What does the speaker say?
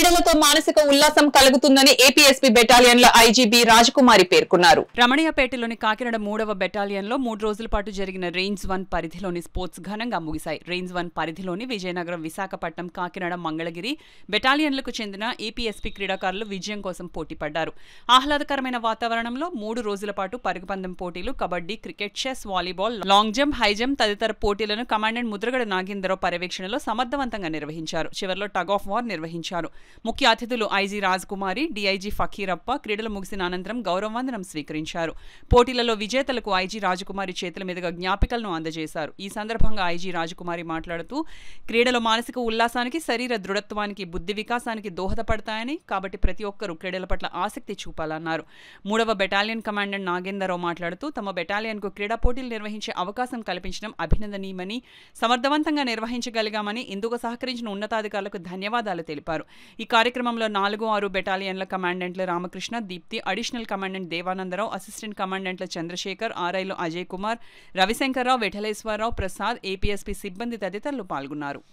క్రీడలతో మానసిక ఉల్లాసం కలుగుతుందని ఏపీఎస్పీ బెటాలియన్ల ఐజీబీ రాజకుమారి పేర్కొన్నారు. రమణయ్యపేటలోని కాకినాడ 3వ బెటాలియన్లో 3 రోజుల పాటు జరిగిన రేంజ్ 1 పరిధిలోని స్పోర్ట్స్ ఘనంగా ముగిశాయి. రేంజ్ 1 పరిధిలోని విజయనగరం, విశాఖపట్నం, కాకినాడ, మంగళగిరి బెటాలియన్లకు చెందిన ఏపీఎస్పీ క్రీడాకారులు విజయం కోసం పోటీపడ్డారు. ఆహ్లాదకరమైన వాతావరణంలో 3 రోజుల పాటు పరుగుపందెం పోటీలు, kabaddi, cricket, chess, volleyball, long jump, high jump తదితర పోటీలను కమాండెంట్ ముద్రగడ నాగేంద్రరావు పర్యవేక్షణలో సమర్థవంతంగా నిర్వహించారు. చివరిలో టగ్ ఆఫ్ వార్ నిర్వహించారు. ముఖ్య అతిథులు ఐజీ రాజకుమారి, డీఐజీ ఫకీరప్ప క్రీడలు ముగిసిన అనంతరం గౌరవవందనం స్వీకరించారు. పోటీలలో విజేతలకు ఐజీ రాజకుమారి చేతుల మీదుగా జ్ఞాపికలను అందజేశారు. ఈ సందర్భంగా ఐజీ రాజకుమారి మాట్లాడుతూ క్రీడలు మానసిక ఉల్లాసానికి, శరీర దృఢత్వానికి, బుద్ధి వికాసానికి దోహదపడతాయని, కాబట్టి ప్రతి ఒక్కరూ క్రీడల పట్ల ఆసక్తి చూపాలన్నారు. 3వ బెటాలియన్ కమాండెంట్ నాగేంద్రరావు మాట్లాడుతూ తమ బెటాలియన్కు క్రీడా పోటీలు నిర్వహించే అవకాశం కల్పించడం అభినందనీయమని, సమర్థవంతంగా నిర్వహించగలిగామని, ఇందుకు సహకరించిన ఉన్నతాధికారులకు ధన్యవాదాలు తెలిపారు. ఈ కార్యక్రమంలో 4, 6 బెటాలియన్ల కమాండెంట్లు Ramakrishna, Deepti, additional commandant Devanandarao, assistant కమాండెంట్ల చంద్రశేఖర్, ఆర్ఐలు అజయ్ కుమార్, రవిశంకర్రావు, విఠలేశ్వరరావు, ప్రసాద్, ఏపీఎస్పీ సిబ్బంది తదితరులు పాల్గొన్నారు.